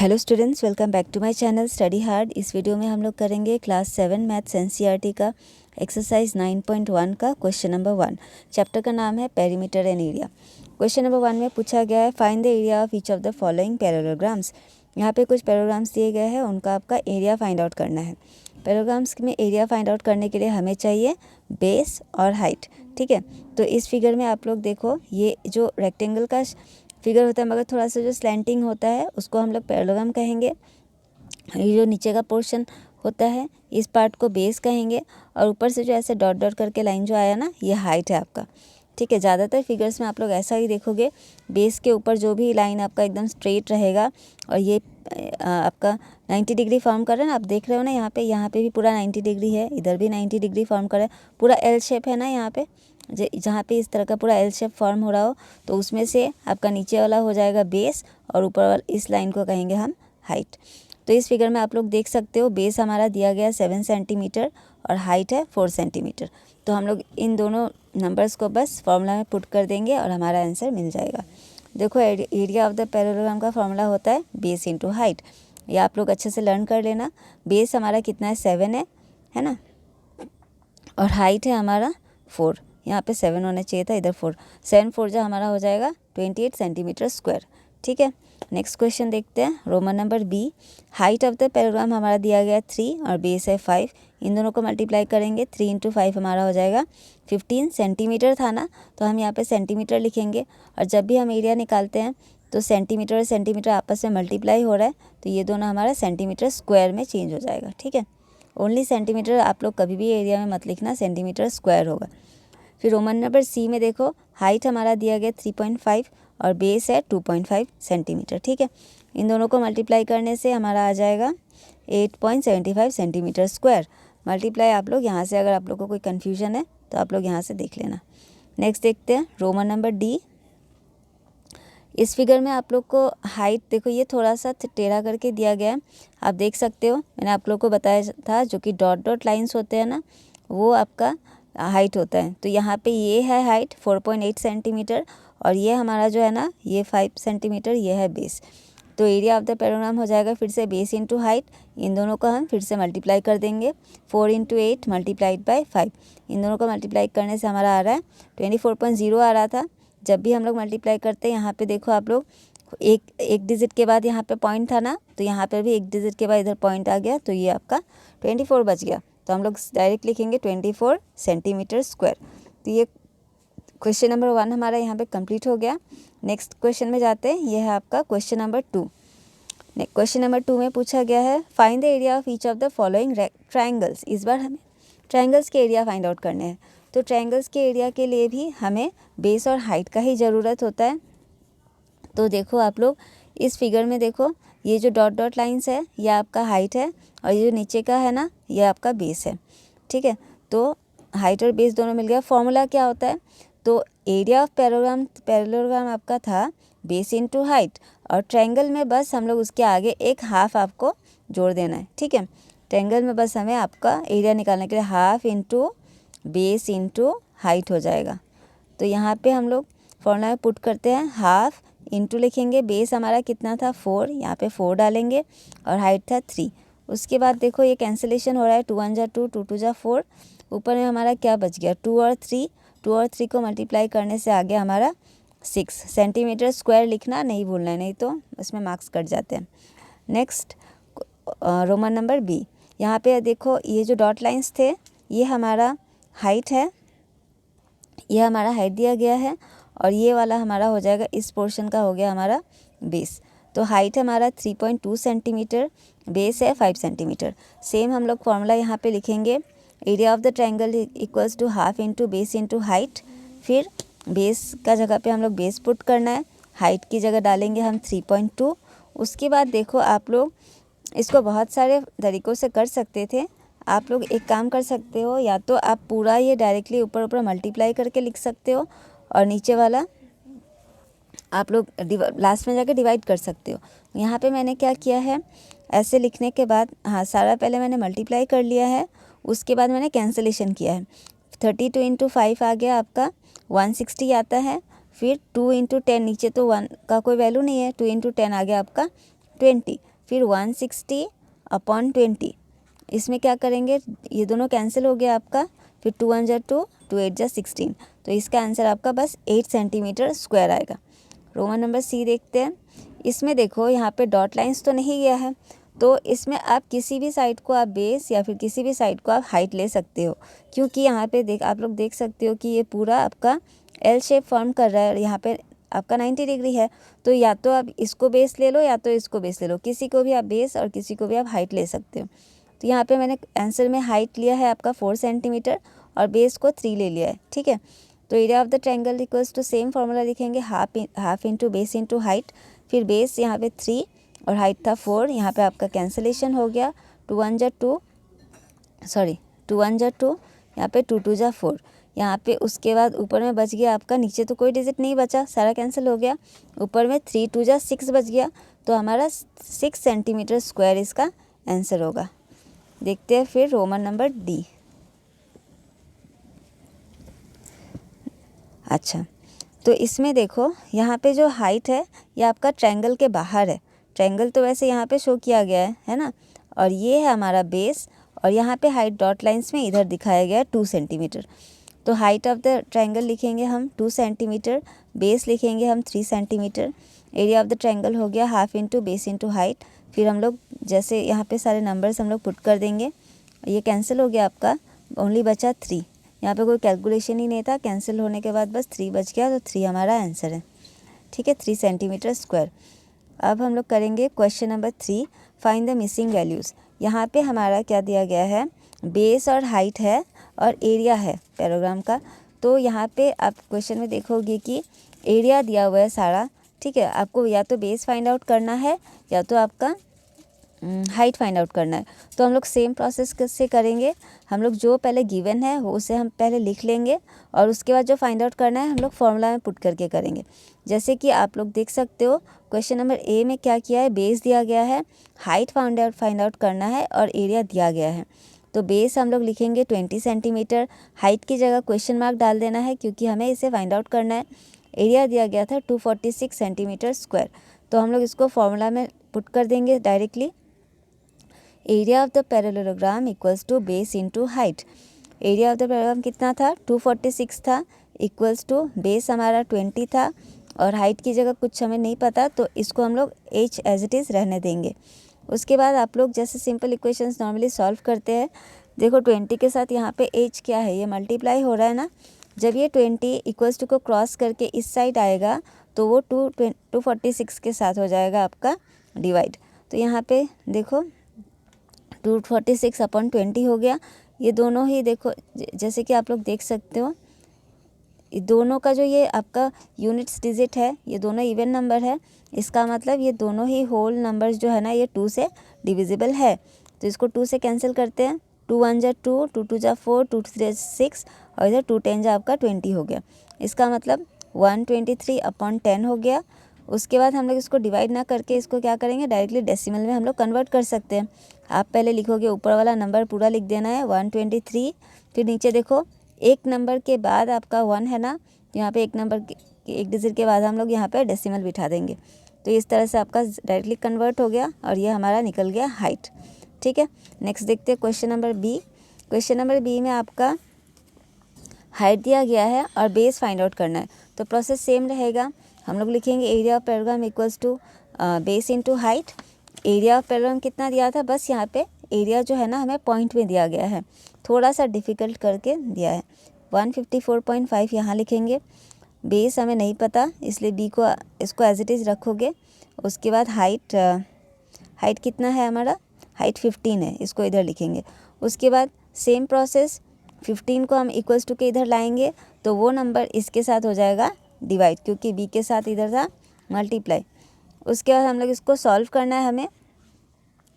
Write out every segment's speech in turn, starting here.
Hello students, welcome back to my channel study hard. इस video में हम लोग करेंगे क्लास 7 मैथ्स एनसीईआरटी का एक्सरसाइज 9.1 का क्वेश्चन नंबर 1। चैप्टर का नाम है perimeter and area. Question number 1 में पूछा गया है find the area of each of the following parallelograms. यहाँ पे कुछ पैरेललोग्राम्स दिए गए हैं, उनका आपका एरिया फाइंड आउट करना है। पैरेललोग्राम्स में एरिया फाइंड आउट करने के लिए हमें चाहिए बेस और हाइट। ठीक है, तो इस फिगर में आप लोग देखो, ये जो रेक्टेंगल का फिगर होता है मगर थोड़ा सा जो स्लैंटिंग होता है उसको हम लोग पैरेललोग्राम कहेंगे। ये जो नीचे का पोर्शन होता है इस पार्ट को बेस कहेंगे, और ऊपर से जो ऐसे डॉट डॉट करके लाइन जो आया ना, ये हाइट है आपका। ठीक है, ज़्यादातर फिगर्स में आप लोग ऐसा ही देखोगे, बेस के ऊपर जो भी लाइन आपका एकदम स्ट्रेट रहेगा और ये आपका 90 डिग्री फॉर्म कर रहा है ना। आप देख रहे हो ना, यहाँ पे भी पूरा 90 डिग्री है, इधर भी 90 डिग्री फॉर्म कर रहा है, पूरा एल शेप है ना यहाँ पे। जहाँ पे इस तरह का पूरा एल शेप फॉर्म हो रहा हो तो उसमें से आपका नीचे वाला हो जाएगा बेस और ऊपर वाला इस लाइन को कहेंगे हम हाइट। तो इस फिगर में आप लोग देख सकते हो, बेस हमारा दिया गया 7 सेंटीमीटर और हाइट है 4 सेंटीमीटर। तो हम लोग इन दोनों नंबर्स को बस फॉर्मूला में पुट कर देंगे और हमारा आंसर मिल जाएगा। देखो, एरिया ऑफ द पैरेललोग्राम का फॉर्मूला होता है बेस इंटू हाइट। ये आप लोग अच्छे से लर्न कर लेना। बेस हमारा कितना है, 7 है ना, और हाइट है हमारा 4। यहाँ पे 7 होना चाहिए था, इधर 4। 7 4 जो हमारा हो जाएगा 28 सेंटीमीटर स्क्वायर। ठीक है, नेक्स्ट क्वेश्चन देखते हैं, Roman number B. Height of the parallelogram हमारा दिया गया 3 और बेस है 5। इन दोनों को मल्टीप्लाई करेंगे, 3 इंटू 5 हमारा हो जाएगा 15 सेंटीमीटर था ना, तो हम यहाँ पे सेंटीमीटर लिखेंगे। और जब भी हम एरिया निकालते हैं तो सेंटीमीटर और सेंटीमीटर आपस में मल्टीप्लाई हो रहा है, तो ये दोनों हमारा सेंटीमीटर स्क्वायर में चेंज हो जाएगा। ठीक है, ओनली सेंटीमीटर आप लोग कभी भी एरिया में मत लिखना, सेंटीमीटर स्क्वायर होगा। फिर रोमन नंबर सी में देखो, हाइट हमारा दिया गया 3.5 और बेस है 2.5 सेंटीमीटर। ठीक है, इन दोनों को मल्टीप्लाई करने से हमारा आ जाएगा 8.75 सेंटीमीटर स्क्वायर। मल्टीप्लाई आप लोग यहाँ से, अगर आप लोग को कोई कन्फ्यूजन है तो आप लोग यहाँ से देख लेना। नेक्स्ट देखते हैं, रोमन नंबर डी। इस फिगर में आप लोग को हाइट देखो, ये थोड़ा सा टेढ़ा करके दिया गया है, आप देख सकते हो। मैंने आप लोग को बताया था जो कि डॉट डॉट लाइन्स होते हैं ना, वो आपका हाइट होता है। तो यहाँ पे ये है हाइट 4.8 सेंटीमीटर और ये हमारा जो है ना, ये 5 सेंटीमीटर, ये है बेस। तो एरिया ऑफ द पैरेललोग्राम हो जाएगा फिर से बेस इंटू हाइट। इन दोनों को हम फिर से मल्टीप्लाई कर देंगे, 4 इंटू 8 मल्टीप्लाइड बाई 5। इन दोनों को मल्टीप्लाई करने से हमारा आ रहा है 24.0 आ रहा था। जब भी हम लोग मल्टीप्लाई करते हैं, यहाँ पे देखो आप लोग, एक डिजिट के बाद यहाँ पे पॉइंट था ना, तो यहाँ पे भी एक डिजिट के बाद इधर पॉइंट आ गया, तो ये आपका 24 बच गया। तो हम लोग डायरेक्ट लिखेंगे 24 सेंटीमीटर स्क्वायर। तो ये क्वेश्चन नंबर 1 हमारा यहाँ पे कंप्लीट हो गया। नेक्स्ट क्वेश्चन में जाते हैं, ये है आपका क्वेश्चन नंबर 2। क्वेश्चन नंबर 2 में पूछा गया है find the area of each of the following triangles. इस बार हमें ट्राइंगल्स के एरिया फाइंड आउट करने हैं। तो ट्राइंगल्स के एरिया के लिए भी हमें बेस और हाइट का ही ज़रूरत होता है। तो देखो आप लोग, इस फिगर में देखो, ये जो डॉट डॉट लाइन्स है ये आपका हाइट है और ये जो नीचे का है ना, ये आपका बेस है। ठीक है, तो हाइट और बेस दोनों मिल गया। फॉर्मूला क्या होता है, तो एरिया ऑफ पैरेललोग्राम आपका था बेस इंटू हाइट, और ट्रायंगल में बस हम लोग उसके आगे एक हाफ आपको जोड़ देना है। ठीक है, ट्रायंगल में बस हमें आपका एरिया निकालने के लिए half into base into height हो जाएगा। तो यहाँ पे हम लोग फॉर्मूला में पुट करते हैं, हाफ इंटू लिखेंगे, बेस हमारा कितना था 4, यहाँ पे 4 डालेंगे और हाइट था 3। उसके बाद देखो ये कैंसिलेशन हो रहा है, 2 1 जा 2, 2 2 जा 4। ऊपर में हमारा क्या बच गया, 2 और 3। 2 और 3 को मल्टीप्लाई करने से आ गया हमारा 6 सेंटीमीटर स्क्वायर। लिखना नहीं भूलना है, नहीं तो इसमें मार्क्स कट जाते हैं। Next Roman number B. यहाँ पे देखो, ये जो डॉट लाइन्स थे ये हमारा हाइट है, ये हमारा हाइट दिया गया है, और ये वाला हमारा हो जाएगा, इस पोर्शन का हो गया हमारा बेस। तो हाइट हमारा 3.2 सेंटीमीटर, बेस है 5 सेंटीमीटर। सेम हम लोग फॉर्मूला यहाँ पे लिखेंगे, area of the triangle equals to half into base into height. फिर बेस का जगह पे हम लोग बेस पुट करना है, हाइट की जगह डालेंगे हम 3.2। उसके बाद देखो आप लोग इसको बहुत सारे तरीक़ों से कर सकते थे। आप लोग एक काम कर सकते हो, या तो आप पूरा ये डायरेक्टली ऊपर ऊपर मल्टीप्लाई करके लिख सकते हो, और नीचे वाला आप लोग लास्ट में जाके डिवाइड कर सकते हो। यहाँ पे मैंने क्या किया है, ऐसे लिखने के बाद, हाँ, सारा पहले मैंने मल्टीप्लाई कर लिया है, उसके बाद मैंने कैंसिलेशन किया है। 32 इंटू 5 आ गया आपका 160 आता है। फिर 2 इंटू 10, नीचे तो 1 का कोई वैल्यू नहीं है, 2 इंटू 10 आ गया आपका 20। फिर 160 अपॉन 20, इसमें क्या करेंगे, ये दोनों कैंसिल हो गया आपका, फिर 2 1 जा 2, 2 8 जा 16, तो इसका आंसर आपका बस 8 सेंटीमीटर स्क्वायर आएगा। रोमन नंबर सी देखते हैं। इसमें देखो यहाँ पे डॉट लाइंस तो नहीं गया है, तो इसमें आप किसी भी साइड को आप बेस या फिर किसी भी साइड को आप हाइट ले सकते हो, क्योंकि यहाँ पे आप लोग देख सकते हो कि ये पूरा आपका एल शेप फॉर्म कर रहा है और यहाँ पे आपका 90 डिग्री है, तो या तो आप इसको बेस ले लो या तो इसको बेस ले लो, किसी को भी आप बेस और किसी को भी आप हाइट ले सकते हो। तो यहाँ पे मैंने आंसर में हाइट लिया है आपका 4 सेंटीमीटर और बेस को 3 ले लिया है, ठीक है। तो area of the triangle equals to same formula लिखेंगे, half into base into height, फिर बेस यहाँ पे 3 और हाइट था 4, यहाँ पे आपका कैंसलेशन हो गया, 2 1 जा 2, यहाँ पे 2 2 जा 4, यहाँ पे उसके बाद ऊपर में बच गया आपका, नीचे तो कोई डिजिट नहीं बचा, सारा कैंसिल हो गया, ऊपर में 3 2 जा 6 बच गया, तो हमारा 6 सेंटीमीटर स्क्वायर इसका आंसर होगा। देखते हैं फिर रोमन नंबर डी। अच्छा, तो इसमें देखो यहाँ पे जो हाइट है ये आपका ट्रायंगल के बाहर है, ट्रायंगल तो वैसे यहाँ पे शो किया गया है ना, और ये है हमारा बेस, और यहाँ पे हाइट डॉट लाइंस में इधर दिखाया गया है 2 सेंटीमीटर। तो हाइट ऑफ द ट्रायंगल लिखेंगे हम 2 सेंटीमीटर, बेस लिखेंगे हम 3 centimetre, area of the triangle हो गया half into base into height, फिर हम लोग जैसे यहाँ पे सारे नंबर्स हम लोग पुट कर देंगे, ये कैंसिल हो गया आपका, ओनली बचा 3, यहाँ पे कोई कैलकुलेशन ही नहीं था, कैंसिल होने के बाद बस 3 बच गया, तो 3 हमारा आंसर है, ठीक है, 3 सेंटीमीटर स्क्वायर। अब हम लोग करेंगे question number 3, find the missing values. यहाँ पे हमारा क्या दिया गया है, बेस और हाइट है और एरिया है पैराग्राम का, तो यहाँ पे आप क्वेश्चन में देखोगे कि एरिया दिया हुआ है सारा, ठीक है, आपको या तो बेस फाइंड आउट करना है या तो आपका हाइट फाइंड आउट करना है। तो हम लोग सेम प्रोसेस से करेंगे, हम लोग जो पहले गिवन है वो उसे हम पहले लिख लेंगे और उसके बाद जो फाइंड आउट करना है हम लोग फॉर्मूला में पुट करके करेंगे। जैसे कि आप लोग देख सकते हो क्वेश्चन नंबर ए में क्या किया है, बेस दिया गया है, हाइट फाइंड आउट करना है और एरिया दिया गया है। तो बेस हम लोग लिखेंगे 20 सेंटीमीटर, हाइट की जगह क्वेश्चन मार्क डाल देना है क्योंकि हमें इसे फाइंड आउट करना है। एरिया दिया गया था 246 सेंटीमीटर स्क्वायर, तो हम लोग इसको फॉर्मूला में पुट कर देंगे directly. Area of the parallelogram equals to base into height, area of the parallelogram कितना था 246 था, इक्वल्स टू बेस हमारा 20 था और हाइट की जगह कुछ हमें नहीं पता, तो इसको हम लोग h एज इट इज़ रहने देंगे। उसके बाद आप लोग जैसे सिंपल इक्वेशंस नॉर्मली सॉल्व करते हैं, देखो 20 के साथ यहाँ पे h क्या है, ये मल्टीप्लाई हो रहा है ना, जब ये 20 इक्वल्स टू को क्रॉस करके इस साइड आएगा तो वो 246 के साथ हो जाएगा आपका डिवाइड। तो यहाँ पे देखो 246 अपॉन 20 हो गया, ये दोनों ही देखो जैसे कि आप लोग देख सकते हो, दोनों का जो ये आपका यूनिट्स डिजिट है ये दोनों इवन नंबर है, इसका मतलब ये दोनों ही होल नंबर्स जो है ना ये 2 से डिविजिबल है, तो इसको 2 से कैंसिल करते हैं, 2 1 जा 2, 2 2 जा 4, 2 3 जा 6 और इधर 2 10 जा आपका 20 हो गया, इसका मतलब 123 अपॉन 10 हो गया। उसके बाद हम लोग इसको डिवाइड ना करके इसको क्या करेंगे, डायरेक्टली डेसिमल में हम लोग कन्वर्ट कर सकते हैं। आप पहले लिखोगे ऊपर वाला नंबर पूरा लिख देना है 123, फिर नीचे देखो एक नंबर के बाद आपका 1 है ना, तो यहाँ पे एक नंबर के एक डिजिट के बाद हम लोग यहाँ पे डेसिमल बिठा देंगे, तो इस तरह से आपका डायरेक्टली कन्वर्ट हो गया और ये हमारा निकल गया हाइट, ठीक है। नेक्स्ट देखते हैं question number B. Question number B में आपका हाइट दिया गया है और बेस फाइंड आउट करना है, तो प्रोसेस सेम रहेगा, हम लोग लिखेंगे area of parallelogram equals to base into height. Area of parallelogram कितना दिया था, बस यहाँ पे एरिया जो है ना हमें पॉइंट में दिया गया है, थोड़ा सा डिफ़िकल्ट करके दिया है, 154.5 यहाँ लिखेंगे। बेस हमें नहीं पता इसलिए बी को इसको एज इट इज़ रखोगे। उसके बाद हाइट कितना है हमारा, हाइट 15 है, इसको इधर लिखेंगे। उसके बाद सेम प्रोसेस 15 को हम इक्वल्स टू के इधर लाएंगे तो वो नंबर इसके साथ हो जाएगा डिवाइड, क्योंकि बी के साथ इधर था मल्टीप्लाई। उसके बाद हम लोग इसको सॉल्व करना है हमें,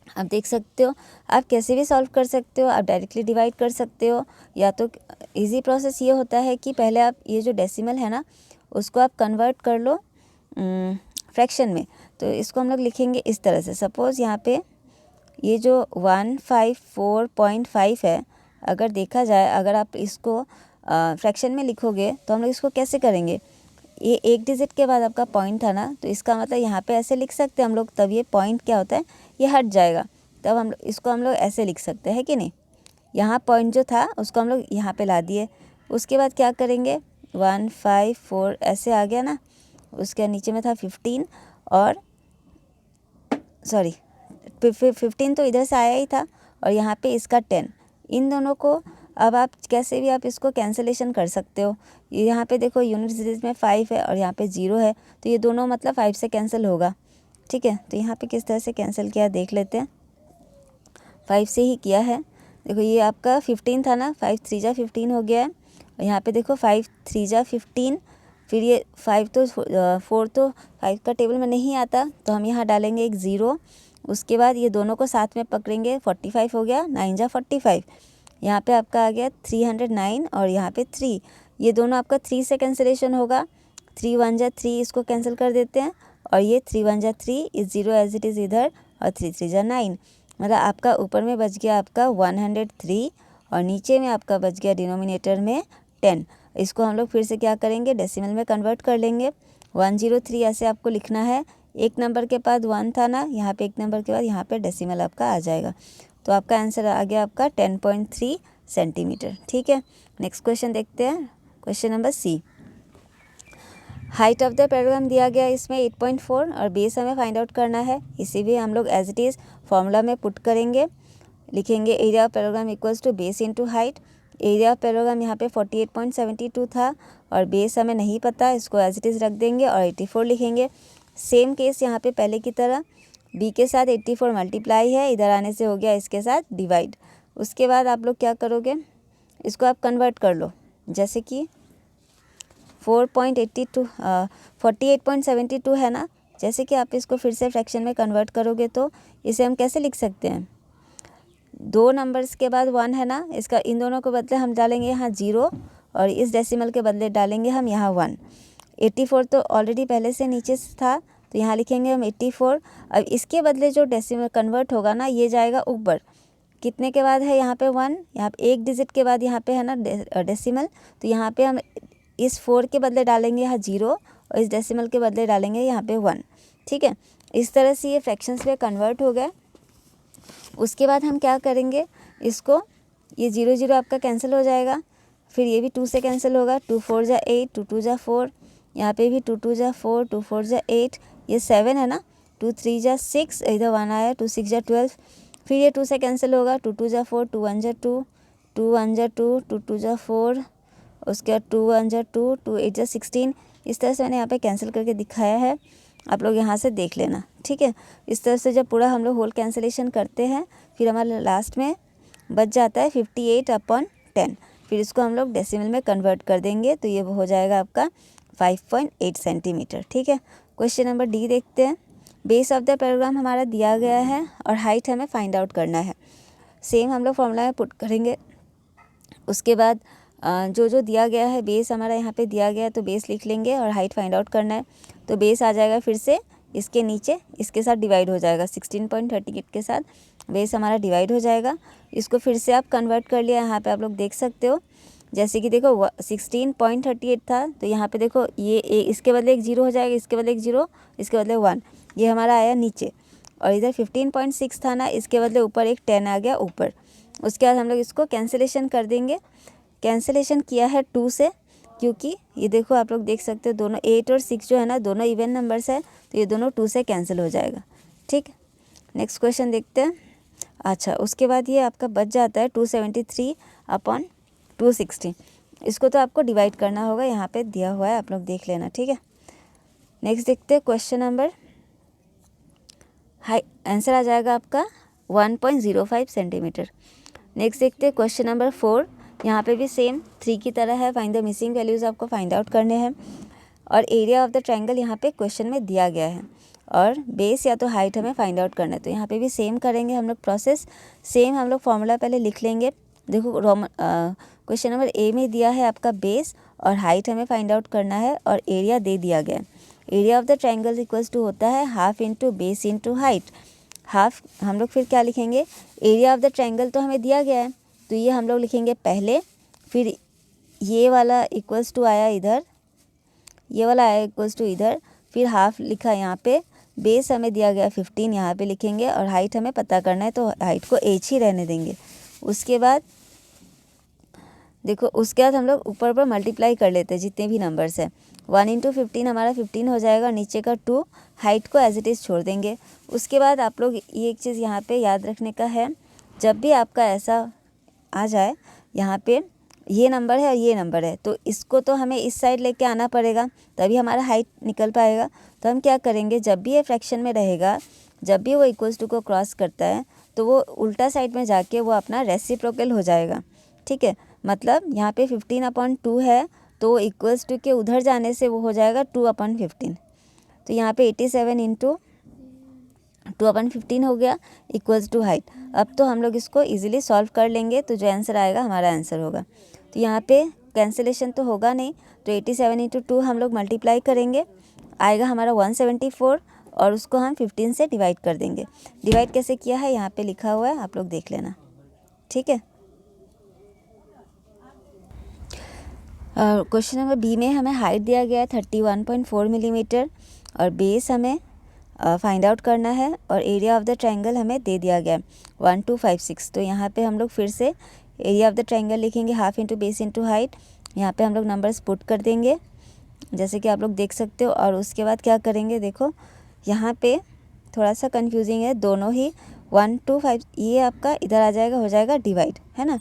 आप देख सकते हो आप कैसे भी सॉल्व कर सकते हो, आप डायरेक्टली डिवाइड कर सकते हो, या तो इजी प्रोसेस ये होता है कि पहले आप ये जो डेसिमल है ना उसको आप कन्वर्ट कर लो फ्रैक्शन में। तो इसको हम लोग लिखेंगे इस तरह से, सपोज़ यहाँ पे ये जो 154.5 है, अगर देखा जाए अगर आप इसको फ्रैक्शन में लिखोगे तो हम लोग इसको कैसे करेंगे, ये एक डिजिट के बाद आपका पॉइंट था ना, तो इसका मतलब यहाँ पे ऐसे लिख सकते हैं हम लोग, तब ये पॉइंट क्या होता है, ये हट जाएगा, तब हम इसको हम लोग ऐसे लिख सकते हैं कि नहीं। यहाँ पॉइंट जो था उसको हम लोग यहाँ पे ला दिए, उसके बाद क्या करेंगे 1 5 4 ऐसे आ गया ना, उसके नीचे में था 15 और सॉरी 15 तो इधर से आया ही था, और यहाँ पे इसका 10, इन दोनों को अब आप कैसे भी आप इसको कैंसलेशन कर सकते हो। यहाँ पे देखो यूनिट सीरीज में 5 है और यहाँ पे 0 है, तो ये दोनों मतलब 5 से कैंसिल होगा, ठीक है। तो यहाँ पे किस तरह से कैंसिल किया देख लेते हैं, 5 से ही किया है। देखो ये आपका 15 था ना, 5 3 जा 15 हो गया है, और यहाँ पे देखो 5 3 जा 15, फिर ये 5 तो 4 तो 5 का टेबल में नहीं आता, तो हम यहाँ डालेंगे एक 0, उसके बाद ये दोनों को साथ में पकड़ेंगे, 45 हो गया, 9 जा 45, यहाँ पे आपका आ गया 309 और यहाँ पे 3, ये दोनों आपका 3 से कैंसिलेशन होगा, 3 1 जा 3 इसको कैंसिल कर देते हैं, और ये 3 1 जा 3 इस 0 एज इट इज़ इधर, और 3 3 जा 9, मतलब आपका ऊपर में बच गया आपका 103 और नीचे में आपका बच गया डिनोमिनेटर में 10। इसको हम लोग फिर से क्या करेंगे, डेसिमल में कन्वर्ट कर लेंगे। 103 ऐसे आपको लिखना है, एक नंबर के बाद 1 था ना, यहाँ पे एक नंबर के बाद यहाँ पे डेसिमल आपका आ जाएगा, तो आपका आंसर आ गया आपका 10.3 सेंटीमीटर, ठीक है। नेक्स्ट क्वेश्चन देखते हैं, question number C. Height of the parallelogram दिया गया इसमें 8.4 और बेस हमें फाइंड आउट करना है, इसी भी हम लोग एज इट इज़ फॉर्मूला में पुट करेंगे, लिखेंगे area of parallelogram equals to base into height. Area of parallelogram यहाँ पे 48.72 था और बेस हमें नहीं पता, इसको एज इट इज़ रख देंगे और 84 लिखेंगे। सेम केस यहाँ पे पहले की तरह बी के साथ 84 मल्टीप्लाई है, इधर आने से हो गया इसके साथ डिवाइड। उसके बाद आप लोग क्या करोगे, इसको आप कन्वर्ट कर लो, जैसे कि 48.72 है ना, जैसे कि आप इसको फिर से फ्रैक्शन में कन्वर्ट करोगे तो इसे हम कैसे लिख सकते हैं, 2 नंबर्स के बाद 1 है ना, इसका इन दोनों को बदले हम डालेंगे यहाँ 0 और इस डेसिमल के बदले डालेंगे हम यहाँ 1। 84 तो ऑलरेडी पहले से नीचे था, तो यहाँ लिखेंगे हम 84। अब इसके बदले जो डेसिमल कन्वर्ट होगा ना, ये जाएगा ऊपर, कितने के बाद है यहाँ पे 1, यहाँ पे एक डिजिट के बाद यहाँ पे है ना डेसिमल, तो यहाँ पे हम इस 4 के बदले डालेंगे यहाँ 0 और इस डेसिमल के बदले डालेंगे यहाँ पे 1, ठीक है। इस तरह से ये फ्रैक्शंस में कन्वर्ट हो गए। उसके बाद हम क्या करेंगे, इसको ये 0 0 आपका कैंसिल हो जाएगा, फिर ये भी 2 से कैंसिल होगा, 2 4 जा 8, 2 2 जा 4, यहाँ पे भी 2 2 जा 4, 2 4 जा 8, ये 7 है ना, 2 3 जा 6, इधर 1 आया, 2 6 जा 12, फिर ये 2 से कैंसिल होगा, 2 2 जा 4, 2 1 जा 2, 2 1 जा 2, 2 2 जा 4, उसके बाद 2 1 जा 2, 2 8 जा 16। इस तरह से मैंने यहाँ पे कैंसिल करके दिखाया है, आप लोग यहाँ से देख लेना, ठीक है। इस तरह से जब पूरा हम लोग होल कैंसिलेशन करते हैं, फिर हमारे लास्ट में बच जाता है 58/10, फिर इसको हम लोग डेसिमल में कन्वर्ट कर देंगे, तो ये हो जाएगा आपका 5.8 सेंटीमीटर, ठीक है। क्वेश्चन नंबर डी देखते हैं। बेस ऑफ द पैराग्राम हमारा दिया गया है और हाइट हमें फाइंड आउट करना है। सेम हम लोग फॉर्मूला में पुट करेंगे। उसके बाद जो जो दिया गया है, बेस हमारा यहाँ पे दिया गया है तो बेस लिख लेंगे और हाइट फाइंड आउट करना है, तो बेस आ जाएगा फिर से इसके नीचे, इसके साथ डिवाइड हो जाएगा, 16.38 के साथ बेस हमारा डिवाइड हो जाएगा। इसको फिर से आप कन्वर्ट कर लिया, यहाँ पे आप लोग देख सकते हो, जैसे कि देखो 16.38 था, तो यहाँ पे देखो ये इसके बदले एक 0 हो जाएगा, इसके बदले एक 0, इसके बदले 1, ये हमारा आया नीचे, और इधर 15.6 था ना, इसके बदले ऊपर एक 10 आ गया ऊपर। उसके बाद हम लोग इसको कैंसिलेशन कर देंगे। कैंसिलेशन किया है 2 से, क्योंकि ये देखो आप लोग देख सकते हो दोनों 8 और 6 जो है ना, दोनों इवन नंबर्स है, तो ये दोनों 2 से कैंसिल हो जाएगा, ठीक। नेक्स्ट क्वेश्चन देखते हैं। अच्छा, उसके बाद ये आपका बच जाता है 273/260। इसको तो आपको डिवाइड करना होगा, यहाँ पे दिया हुआ है, आप लोग देख लेना, ठीक है। नेक्स्ट देखते हैं क्वेश्चन नंबर, आंसर आ जाएगा आपका 1.05 सेंटीमीटर। नेक्स्ट देखते हैं क्वेश्चन नंबर 4। यहाँ पे भी सेम 3 की तरह है, फाइंड द मिसिंग वैल्यूज़ आपको फाइंड आउट करने हैं, और एरिया ऑफ द ट्रायंगल यहाँ पे क्वेश्चन में दिया गया है, और बेस या तो हाइट हमें फाइंड आउट करना है। तो यहाँ पे भी सेम करेंगे हम लोग प्रोसेस, सेम हम लोग फॉर्मूला पहले लिख लेंगे। देखो क्वेश्चन नंबर ए में दिया है आपका बेस और हाइट हमें फाइंड आउट करना है, और एरिया दे दिया गया है। Area of the triangle equals to होता है half into base into height. Half हम लोग फिर क्या लिखेंगे, एरिया ऑफ द ट्रायंगल तो हमें दिया गया है, तो ये हम लोग लिखेंगे पहले, फिर ये वाला इक्वल्स टू आया इधर, ये वाला आया इक्वल्स टू इधर, फिर हाफ लिखा यहाँ पे, बेस हमें दिया गया 15 यहाँ पे लिखेंगे, और हाइट हमें पता करना है तो हाइट को h ही रहने देंगे। उसके बाद देखो, उसके बाद हम लोग ऊपर पर मल्टीप्लाई कर लेते हैं जितने भी नंबर्स हैं। 1 इंटू 15 हमारा 15 हो जाएगा, नीचे का 2, हाइट को एज इट इज़ छोड़ देंगे। उसके बाद आप लोग ये एक चीज़ यहाँ पे याद रखने का है, जब भी आपका ऐसा आ जाए, यहाँ पे ये नंबर है और ये नंबर है, तो इसको तो हमें इस साइड लेके आना पड़ेगा, तभी हमारा हाइट निकल पाएगा। तो हम क्या करेंगे, जब भी ये फ्रैक्शन में रहेगा, जब भी वो इक्वल्स टू को क्रॉस करता है, तो वो उल्टा साइड में जाके वो अपना रेसिप्रोकल हो जाएगा। ठीक है, मतलब यहाँ पे 15/2 है, तो इक्वल्स टू के उधर जाने से वो हो जाएगा 2/15। तो यहाँ पे 87 इंटू 2/15 हो गया इक्वल्स टू हाइट। अब तो हम लोग इसको इजीली सॉल्व कर लेंगे, तो जो आंसर आएगा हमारा आंसर होगा। तो यहाँ पे कैंसिलेशन तो होगा नहीं, तो 87 इंटू 2 हम लोग मल्टीप्लाई करेंगे, आएगा हमारा 174, और उसको हम 15 से डिवाइड कर देंगे। डिवाइड कैसे किया है यहाँ पे लिखा हुआ है, आप लोग देख लेना। ठीक है, क्वेश्चन नंबर बी में हमें हाइट दिया गया है 31.4 मिलीमीटर, और बेस हमें फाइंड आउट करना है, और एरिया ऑफ द ट्रायंगल हमें दे दिया गया है 1256। तो यहाँ पे हम लोग फिर से एरिया ऑफ द ट्रायंगल लिखेंगे, half into base into height. यहाँ पे हम लोग नंबर्स पुट कर देंगे जैसे कि आप लोग देख सकते हो। और उसके बाद क्या करेंगे, देखो यहाँ पे थोड़ा सा कंफ्यूजिंग है, दोनों ही 125 ये आपका इधर आ जाएगा, हो जाएगा डिवाइड, है ना,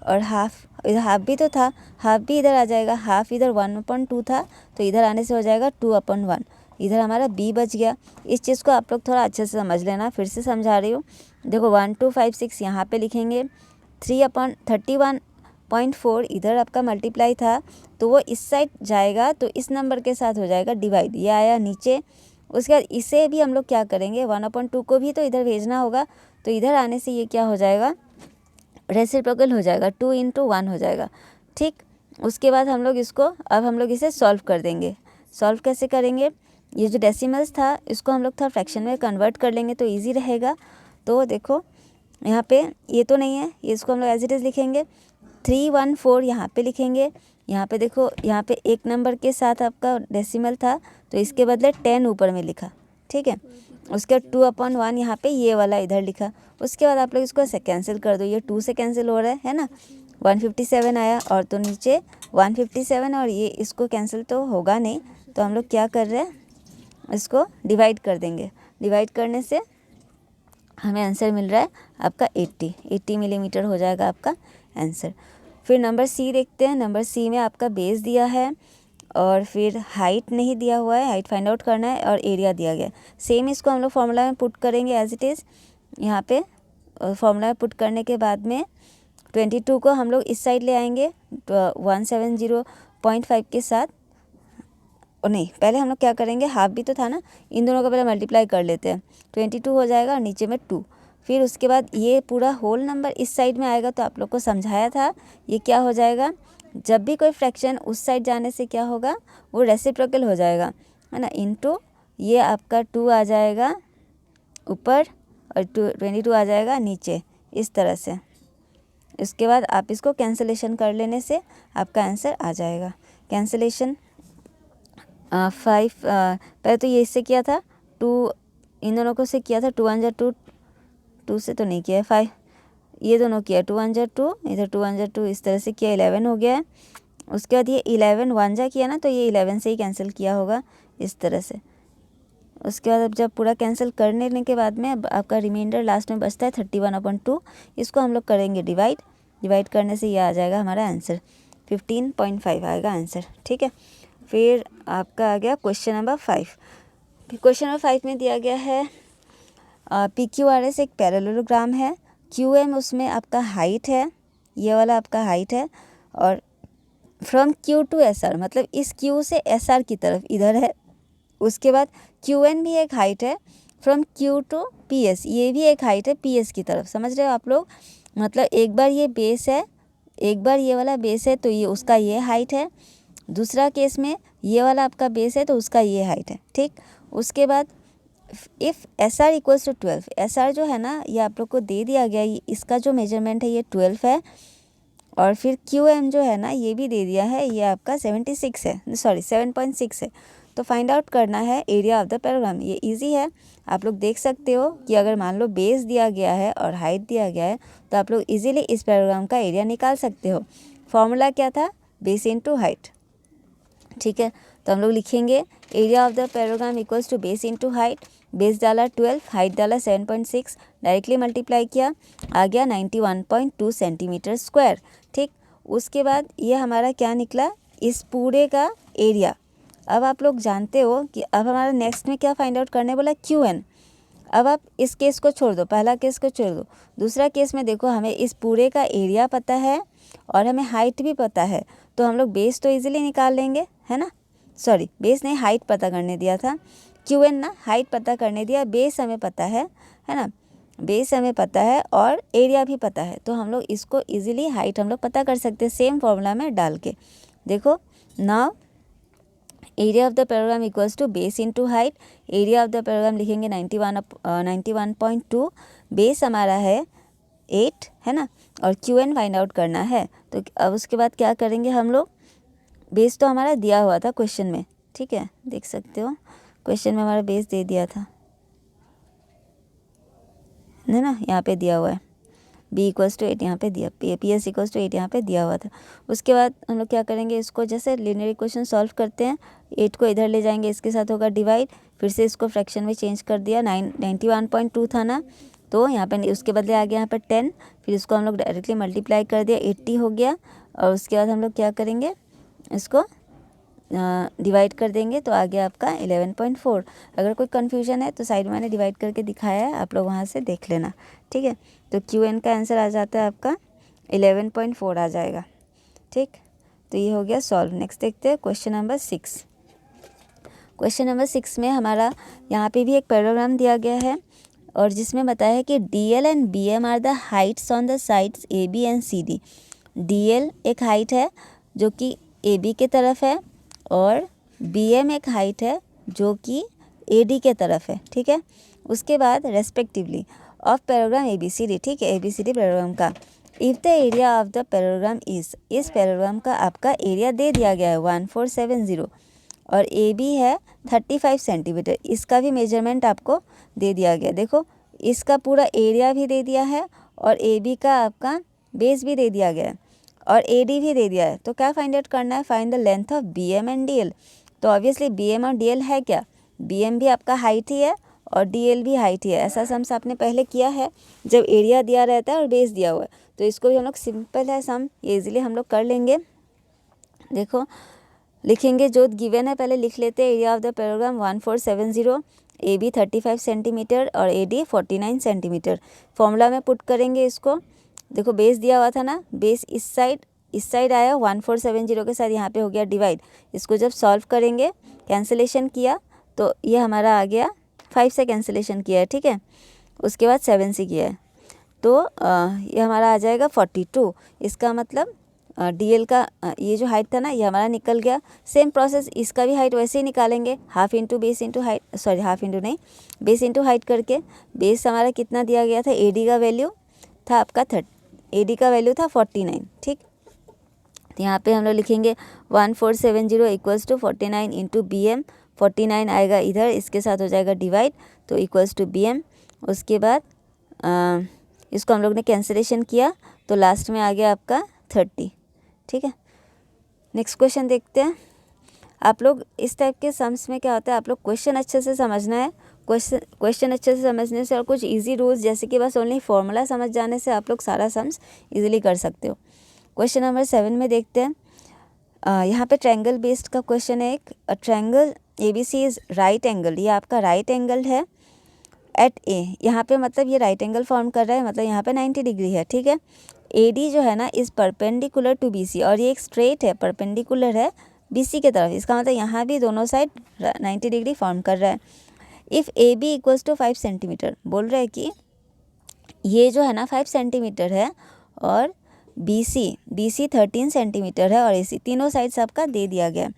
और हाफ इधर, हाफ भी तो था, हाफ भी इधर आ जाएगा, हाफ इधर 1/2 था, तो इधर आने से हो जाएगा 2/1, इधर हमारा b बच गया। इस चीज़ को आप लोग थोड़ा अच्छे से समझ लेना, फिर से समझा रही हूँ। देखो 1256 यहाँ पे लिखेंगे, 31.4 इधर आपका मल्टीप्लाई था, तो वो इस साइड जाएगा, तो इस नंबर के साथ हो जाएगा डिवाइड, ये आया नीचे। उसके बाद इसे भी हम लोग क्या करेंगे, 1/2 को भी तो इधर भेजना होगा, तो इधर आने से ये क्या हो जाएगा, रेसिप्रोकल हो जाएगा, 2 इंटू 1 हो जाएगा। ठीक, उसके बाद हम लोग इसको, अब हम लोग इसे सॉल्व कर देंगे। सॉल्व कैसे करेंगे, ये जो डेसिमल्स था इसको हम लोग था फ्रैक्शन में कन्वर्ट कर लेंगे, तो इजी रहेगा। तो देखो यहाँ पे ये तो नहीं है, ये इसको हम लोग एज इट इज़ लिखेंगे, 314 यहाँ पे लिखेंगे। यहाँ पे देखो, यहाँ पे एक नंबर के साथ आपका डेसिमल था, तो इसके बदले 10 ऊपर में लिखा। ठीक है, उसके बाद 2/1 यहाँ पे ये वाला इधर लिखा। उसके बाद आप लोग इसको ऐसे कैंसिल कर दो, ये 2 से कैंसिल हो रहा है ना, 157 आया, और तो नीचे 157, और ये इसको कैंसिल तो होगा नहीं, तो हम लोग क्या कर रहे हैं, इसको डिवाइड कर देंगे। डिवाइड करने से हमें आंसर मिल रहा है आपका 80 मिलीमीटर हो जाएगा आपका आंसर। फिर नंबर सी देखते हैं। नंबर सी में आपका बेस दिया है, और फिर हाइट नहीं दिया हुआ है, हाइट फाइंड आउट करना है, और एरिया दिया गया है। सेम इसको हम लोग फॉर्मूला में पुट करेंगे एज इट इज़। यहाँ पे फॉर्मूला में पुट करने के बाद में 22 को हम लोग इस साइड ले आएंगे 170.5 के साथ, और नहीं, पहले हम लोग क्या करेंगे, हाफ भी तो था ना, इन दोनों का पहले मल्टीप्लाई कर लेते हैं, 22 हो जाएगा, और नीचे में 2। फिर उसके बाद ये पूरा होल नंबर इस साइड में आएगा, तो आप लोग को समझाया था ये क्या हो जाएगा, जब भी कोई फ्रैक्शन उस साइड जाने से क्या होगा, वो रेसिप्रोकल हो जाएगा, है ना, इनटू ये आपका 2 आ जाएगा ऊपर, और 22 आ जाएगा नीचे, इस तरह से। इसके बाद आप इसको कैंसिलेशन कर लेने से आपका आंसर आ जाएगा। कैंसिलेशन 5 पहले तो ये इससे किया था, 2 इन दोनों को से किया था, 2 1 2, 2 से तो नहीं किया है, 5 ये दोनों किया, 2 1 2, इधर 2 1 2, इस तरह से किया, 11 हो गया है। उसके बाद ये 11 1 जा किया ना, तो ये 11 से ही कैंसिल किया होगा, इस तरह से। उसके बाद अब जब पूरा कैंसिल करने के बाद में अब आपका रिमाइंडर लास्ट में बचता है 31/2, इसको हम लोग करेंगे डिवाइड करने से ये आ जाएगा हमारा आंसर, 15.5 आएगा आंसर। ठीक है, फिर आपका आ गया क्वेश्चन नंबर 5। क्वेश्चन नंबर 5 में दिया गया है PQRS एक पैरेललोग्राम है, QM उसमें आपका हाइट है, ये वाला आपका हाइट है, और फ्रॉम Q टू SR, मतलब इस Q से SR की तरफ इधर है। उसके बाद QN भी एक हाइट है, फ्रॉम Q टू PS, ये भी एक हाइट है PS की तरफ। समझ रहे हो आप लोग, मतलब एक बार ये बेस है, एक बार ये वाला बेस है, तो ये उसका ये हाइट है, दूसरा केस में ये वाला आपका बेस है, तो उसका ये हाइट है। ठीक, उसके बाद if SR equals to 12, SR जो है ना, ये आप लोग को दे दिया गया, इसका जो मेजरमेंट है ये 12 है, और फिर QM जो है ना ये भी दे दिया है, ये आपका 76 है, सॉरी 7.6 है। तो फाइंड आउट करना है एरिया ऑफ द पैराग्राम। ये इजी है, आप लोग देख सकते हो कि अगर मान लो बेस दिया गया है और हाइट दिया गया है तो आप लोग इजीली इस पैराग्राम का एरिया निकाल सकते हो। फॉर्मूला क्या था? Base into height. ठीक है, तो हम लोग लिखेंगे area of the parallelogram equals to base into height. Base डाला 12, हाइट डाला 7.6, डायरेक्टली मल्टीप्लाई किया, आ गया 91.2 सेंटीमीटर स्क्वायर। ठीक, उसके बाद ये हमारा क्या निकला? इस पूरे का एरिया। अब आप लोग जानते हो कि अब हमारा नेक्स्ट में क्या फाइंड आउट करने बोला? QN। अब आप इस केस को छोड़ दो, पहला केस को छोड़ दो, दूसरा केस में देखो हमें इस पूरे का एरिया पता है और हमें हाइट भी पता है, तो हम लोग बेस तो इजीली निकाल लेंगे, है ना। सॉरी, बेस नहीं, हाइट पता करने दिया था। QN ना, हाइट पता करने दिया, बेस हमें पता है ना, बेस हमें पता है और एरिया भी पता है, तो हम लोग इसको इजीली हाइट हम लोग पता कर सकते हैं सेम फॉर्मूला में डाल के। देखो, now area of the parallelogram equals to base into height. Area of the parallelogram लिखेंगे 91.2, बेस हमारा है 8, है ना, और QN फाइंड आउट करना है। तो अब उसके बाद क्या करेंगे हम लोग? बेस तो हमारा दिया हुआ था क्वेश्चन में, ठीक है, देख सकते हो क्वेश्चन में हमारा बेस दे दिया था, है ना, यहाँ पे दिया हुआ है B इक्वल्स टू 8, यहाँ पे दिया, PS इक्वल्स टू 8 यहाँ पे दिया हुआ था। उसके बाद हम लोग क्या करेंगे? इसको जैसे लीनियर इक्वेशन सॉल्व करते हैं, 8 को इधर ले जाएंगे, इसके साथ होगा डिवाइड, फिर से इसको फ्रैक्शन में चेंज कर दिया, 91.2 था ना, तो यहाँ पे उसके बदले आ गया यहाँ पर 10, फिर इसको हम लोग डायरेक्टली मल्टीप्लाई कर दिया, 80 हो गया। और उसके बाद हम लोग क्या करेंगे? इसको डिवाइड कर देंगे तो आ गया आपका 11.4। अगर कोई कन्फ्यूजन है तो साइड में मैंने डिवाइड करके दिखाया है, आप लोग वहाँ से देख लेना, ठीक है। तो QN का आंसर आ जाता है आपका 11.4 आ जाएगा। ठीक, तो ये हो गया सॉल्व। नेक्स्ट देखते हैं क्वेश्चन नंबर 6। क्वेश्चन नंबर 6 में हमारा यहाँ पे भी एक पैराग्राम दिया गया है और जिसमें बताया है कि DL and BM are the heights on the sides AB and CD। DL एक हाइट है जो कि AB के तरफ है और BM एक हाइट है जो कि AD के तरफ है, ठीक है। उसके बाद रेस्पेक्टिवली ऑफ पैराग्राम ABCD, ठीक है, ABCD पैराग्राम का, if the area of the parallelogram इस पैराग्राम का आपका एरिया दे दिया गया है 1470 और AB है 35 सेंटीमीटर, इसका भी मेजरमेंट आपको दे दिया गया। देखो, इसका पूरा एरिया भी दे दिया है और AB का आपका बेस भी दे दिया गया है और AD भी दे दिया है। तो क्या फाइंड आउट करना है? Find the length of BM and DL। तो ऑब्वियसली BM और DL है क्या? BM भी आपका हाइट ही है और DL भी हाइट ही है। ऐसा सम्स आपने पहले किया है जब एरिया दिया रहता है और बेस दिया हुआ है, तो इसको भी हम लोग सिंपल है सम, ये इजीली हम लोग कर लेंगे। देखो, लिखेंगे जो गिवन है पहले लिख लेते हैं। Area of the parallelogram 1470, AB 35 centimetre और AD 49 सेंटीमीटर। फॉर्मूला में पुट करेंगे इसको। देखो, बेस दिया हुआ था ना, बेस इस साइड आया 1470 के साथ, यहाँ पे हो गया डिवाइड। इसको जब सॉल्व करेंगे, कैंसिलेशन किया तो ये हमारा आ गया 5 से कैंसिलेशन किया है, ठीक है, उसके बाद 7 से किया है, तो ये हमारा आ जाएगा 42। इसका मतलब DL का ये जो हाइट था ना ये हमारा निकल गया। सेम प्रोसेस इसका भी हाइट वैसे ही निकालेंगे, half into base into height, sorry half into नहीं, बेस इंटू हाइट करके। बेस हमारा कितना दिया गया था? AD का वैल्यू था आपका 30, AD का वैल्यू था 49, ठीक। तो यहाँ पे हम लोग लिखेंगे 1470 इक्वल्स टू 49 इंटू BM। 49 आएगा इधर, इसके साथ हो जाएगा डिवाइड, तो इक्वल्स टू BM। उसके बाद इसको हम लोग ने कैंसिलेशन किया तो लास्ट में आ गया आपका 30, ठीक है। नेक्स्ट क्वेश्चन देखते हैं। आप लोग इस टाइप के सम्स में क्या होता है, आप लोग क्वेश्चन अच्छे से समझना है। क्वेश्चन अच्छे से समझने से और कुछ इजी रूल्स जैसे कि बस ओनली फॉर्मूला समझ जाने से आप लोग सारा सम्स इजीली कर सकते हो। क्वेश्चन नंबर 7 में देखते हैं। यहाँ पे ट्रायंगल बेस्ड का क्वेश्चन है। एक triangle ABC is right angle, ये आपका राइट एंगल है एट A। यहाँ पे मतलब ये राइट एंगल फॉर्म कर रहा है, मतलब यहाँ पे 90 डिग्री है, ठीक है। AD जो है ना इज परपेंडिकुलर टू BC, और ये एक स्ट्रेट है, परपेंडिकुलर है BC के तरफ, इसका मतलब यहाँ भी दोनों साइड 90 डिग्री फॉर्म कर रहा है। If AB equals to 5 centimetre, बोल रहा है कि ये जो है ना 5 सेंटीमीटर है और BC 13 सेंटीमीटर है और AC, तीनों साइड्स आपका दे दिया गया।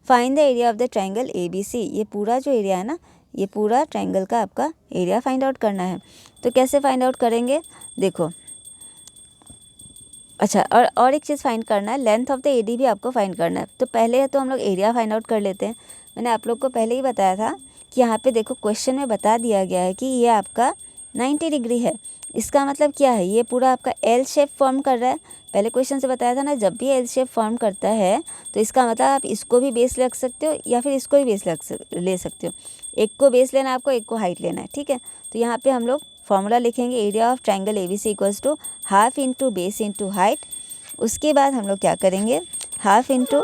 Find the area of the triangle ABC, ये पूरा जो एरिया है ना, ये पूरा ट्रायंगल का आपका एरिया फाइंड आउट करना है। तो कैसे फाइंड आउट करेंगे? देखो, अच्छा, और एक चीज़ फाइंड करना है, लेंथ ऑफ द एडी भी आपको फाइंड करना है। तो पहले तो हम लोग एरिया फाइंड आउट कर लेते हैं। मैंने आप लोग को पहले ही बताया था कि यहाँ पे देखो क्वेश्चन में बता दिया गया है कि ये आपका 90 डिग्री है। इसका मतलब क्या है, ये पूरा आपका एल शेप फॉर्म कर रहा है। पहले क्वेश्चन से बताया था ना, जब भी एल शेप फॉर्म करता है तो इसका मतलब आप इसको भी बेस रख सकते हो या फिर इसको भी बेस ले सकते हो। एक को बेस लेना है आपको, एक को हाइट लेना है, ठीक है। तो यहाँ पे हम लोग फॉर्मूला लिखेंगे, area of triangle ABC equals to half into base into height. उसके बाद हम लोग क्या करेंगे, हाफ इंटू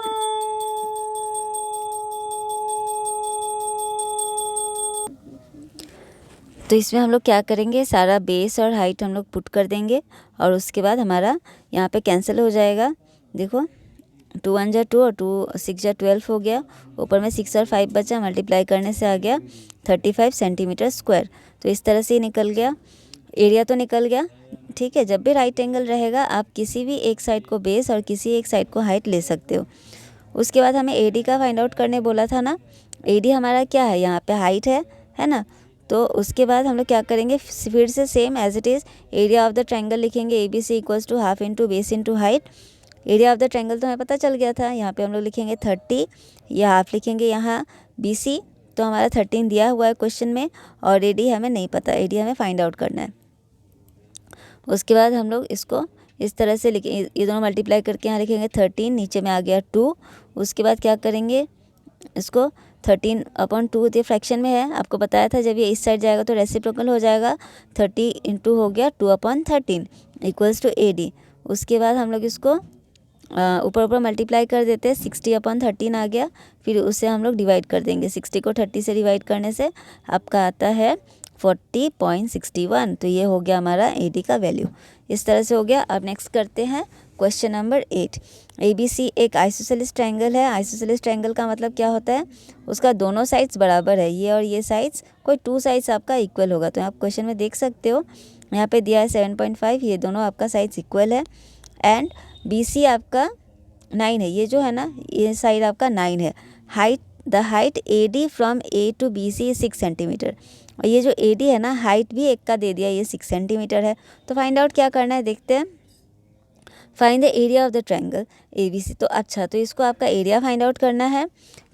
तो इसमें हम लोग क्या करेंगे, सारा बेस और हाइट हम लोग पुट कर देंगे और उसके बाद हमारा यहाँ पे कैंसिल हो जाएगा। देखो 2 1 जा 2 और 2 6 जा 12 हो गया। ऊपर में 6 और 5 बचा, मल्टीप्लाई करने से आ गया 35 सेंटीमीटर स्क्वायर। तो इस तरह से ही निकल गया, एरिया तो निकल गया, ठीक है। जब भी राइट एंगल रहेगा आप किसी भी एक साइड को बेस और किसी एक साइड को हाइट ले सकते हो। उसके बाद हमें एडी का फाइंड आउट करने बोला था ना, एडी हमारा क्या है, यहाँ पे हाइट है ना। तो उसके बाद हम लोग क्या करेंगे, फिर से same as it is area of the triangle लिखेंगे, ABC equals to half into base into height. Area of the triangle तो हमें पता चल गया था, यहाँ पे हम लोग लिखेंगे 30 या हाफ लिखेंगे यहाँ BC। तो हमारा 13 दिया हुआ है क्वेश्चन में और एडी हमें नहीं पता, एडी हमें फाइंड आउट करना है। उसके बाद हम लोग इसको इस तरह से लिखें, ये दोनों मल्टीप्लाई करके यहाँ लिखेंगे 13, नीचे में आ गया 2। उसके बाद क्या करेंगे, इसको 13/2 ये फ्रैक्शन में है, आपको बताया था जब ये इस साइड जाएगा तो रेसिप्रोकल हो जाएगा, 30 इंटू हो गया 2/13 इक्वल्स टू AD। उसके बाद हम लोग इसको ऊपर ऊपर मल्टीप्लाई कर देते हैं, 60/13 आ गया। फिर उसे हम लोग डिवाइड कर देंगे, 60 को 30 से डिवाइड करने से आपका आता है 40.61। तो ये हो गया हमारा AD का वैल्यू, इस तरह से हो गया। अब नेक्स्ट करते हैं क्वेश्चन नंबर 8। ABC एक आइसोसेलेस ट्रायंगल है। आइसोसेलेस ट्रायंगल का मतलब क्या होता है, उसका दोनों साइड्स बराबर है, ये और ये साइड्स, कोई 2 साइड्स आपका इक्वल होगा। तो आप क्वेश्चन में देख सकते हो, यहाँ पे दिया है 7.5, ये दोनों आपका साइड्स इक्वल है। एंड BC आपका 9 है, ये जो है ना, ये साइड आपका 9 है। The height AD from A to BC 6 centimetre. और ये जो AD है ना, हाइट भी एक का दे दिया, ये 6 सेंटीमीटर है। तो फाइंड आउट क्या करना है, देखते हैं। Find the area of the triangle ABC। तो अच्छा, तो इसको आपका एरिया फाइंड आउट करना है।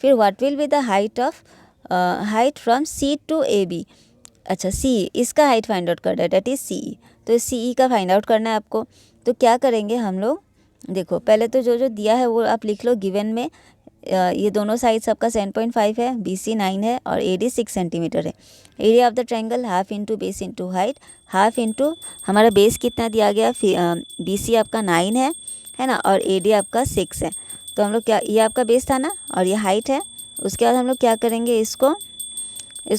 फिर what will be the height from C to AB। अच्छा, CE, इसका हाइट फाइंड आउट करना है, डेट इज़ CE। तो CE का फाइंड आउट करना है आपको। तो क्या करेंगे हम लोग, देखो पहले तो जो जो दिया है वो आप लिख लो गिवन में। ये दोनों साइड्स आपका 7.5 है, BC 9 है और AD 6 सेंटीमीटर है। Area of the triangle half into base into height, half into हमारा बेस कितना दिया गया, BC आपका 9 है ना, और AD आपका 6 है। तो हम लोग क्या, ये आपका बेस था ना और ये हाइट है। उसके बाद हम लोग क्या करेंगे, इसको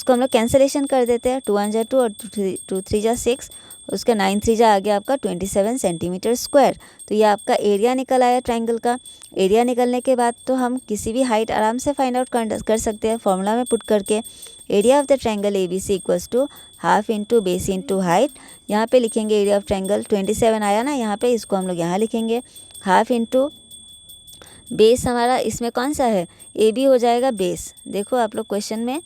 हम लोग कैंसलेशन कर देते हैं, 2 1 जा 2 और 2 3 जा 6। उसका 9 3 जा आ गया आपका 27 सेंटीमीटर स्क्वायर। तो ये आपका एरिया निकल आया ट्रायंगल का। एरिया निकलने के बाद तो हम किसी भी हाइट आराम से फाइंड आउट कर सकते हैं फॉर्मूला में पुट करके। Area of the triangle ABC equals to half into base into height. यहाँ पे लिखेंगे एरिया ऑफ ट्रायंगल 27 आया ना यहाँ पे, इसको हम लोग यहाँ लिखेंगे हाफ इंटू बेस, हमारा इसमें कौन सा है, AB हो जाएगा बेस। देखो आप लोग क्वेश्चन में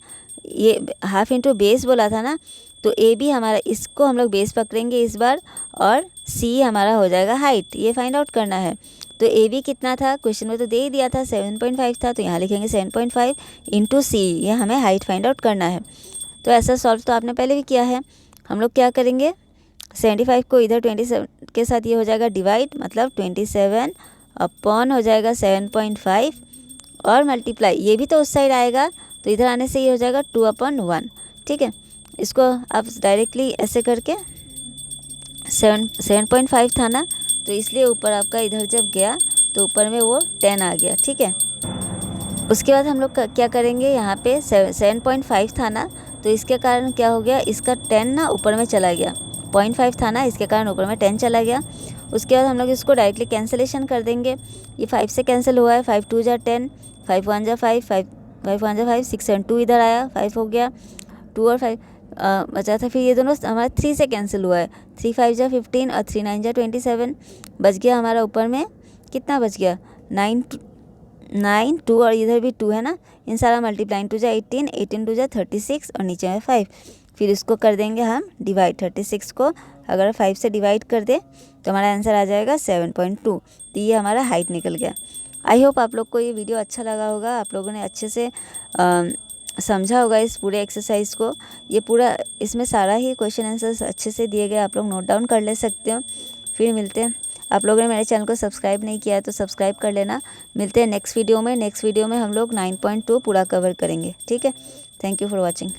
ये हाफ इंटू बेस बोला था ना, तो AB हमारा, इसको हम लोग बेस पकड़ेंगे इस बार, और C हमारा हो जाएगा हाइट। ये फाइंड आउट करना है। तो AB कितना था, क्वेश्चन में तो दे ही दिया था 7.5 था, तो यहाँ लिखेंगे 7.5 इंटू C, ये हमें हाइट फाइंड आउट करना है। तो ऐसा सॉल्व तो आपने पहले भी किया है। हम लोग क्या करेंगे, 75 को इधर 27 के साथ ये हो जाएगा डिवाइड, मतलब 27 अपॉन हो जाएगा 7.5 और मल्टीप्लाई, ये भी तो उस साइड आएगा, तो इधर आने से ये हो जाएगा 2/1, ठीक है। इसको आप डायरेक्टली ऐसे करके 7.5 था ना, तो इसलिए ऊपर आपका इधर जब गया तो ऊपर में वो 10 आ गया, ठीक है। उसके बाद हम लोग क्या करेंगे, यहाँ पे 7.5 था ना, तो इसके कारण क्या हो गया, इसका 10 ना ऊपर में चला गया, 0.5 था ना, इसके कारण ऊपर में 10 चला गया। उसके बाद हम लोग इसको डायरेक्टली कैंसिलेशन कर देंगे। ये 5 से कैंसिल हुआ है, 5 2 जा 10, 5 1 जा 5, 5 1 जा 5, 6 7 2 इधर आया, 5 हो गया, 2 और 5 बचा था। फिर ये दोनों हमारा 3 से कैंसिल हुआ है, 3 5 जा 15 और 3 9 जा 27, बच गया हमारा ऊपर में कितना बच गया, 9 2 और इधर भी 2 है ना, इन सारा मल्टीप्लाई, 2 जा 18, 18 2 जा 36 और नीचे में 5। फिर इसको कर देंगे हम डिवाइड, 36 को अगर 5 से डिवाइड कर दें तो हमारा आंसर आ जाएगा 7.2। तो ये हमारा हाइट निकल गया। आई होप आप लोग को ये वीडियो अच्छा लगा होगा, आप लोगों ने अच्छे से समझा होगा इस पूरे एक्सरसाइज को। ये पूरा इसमें सारा ही क्वेश्चन आंसर्स अच्छे से दिए गए, आप लोग नोट डाउन कर ले सकते हो। फिर मिलते हैं, आप लोगों ने मेरे चैनल को सब्सक्राइब नहीं किया है तो सब्सक्राइब कर लेना। मिलते हैं नेक्स्ट वीडियो में। नेक्स्ट वीडियो में हम लोग 9.2 पूरा कवर करेंगे। ठीक है, थैंक यू फॉर वॉचिंग।